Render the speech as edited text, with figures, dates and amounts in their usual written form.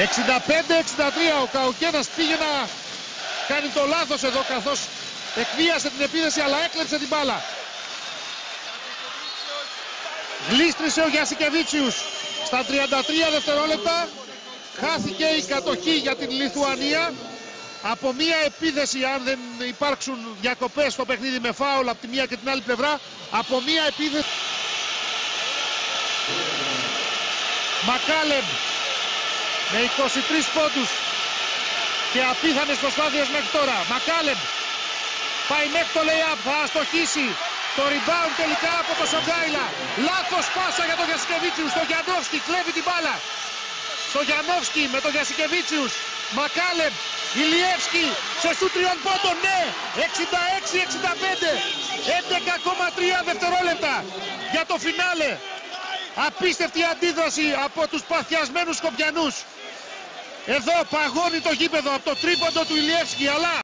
65-63, ο Καουκένας πήγε να κάνει το λάθος εδώ καθώς εκβίασε την επίθεση αλλά έκλεψε την μπάλα. Γλίστρισε ο Γιασικεβίτσιους στα 33 δευτερόλεπτα. Χάθηκε η κατοχή για την Λιθουανία από μία επίθεση, αν δεν υπάρξουν διακοπές στο παιχνίδι με φάουλ από τη μία και την άλλη πλευρά, από μία επίθεση. Μακάλεμ με 23 πόντους και απίθανες προσπάθειες μέχρι τώρα. Μακάλεμ πάει μέχρι το lay-up, θα αστοχίσει. Το rebound τελικά από το Σοντζάιλα. Λάθος πάσα για τον Γιασικεβίτσιους. Στο Γιανόφσκι κλέβει την μπάλα. Στο Γιανόφσκι με τον Γιασικεβίτσιους. Μακάλεμ, Ηλιεύσκι σε σουτ τριών πόντων. Ναι, 66-65. 11,3 δευτερόλεπτα για το φινάλε. Απίστευτη αντίδραση από τους παθιασμένους Σκοπιανούς. Εδώ παγώνει το γήπεδο από το τρίποντο του Ηλιεύσκι, αλλά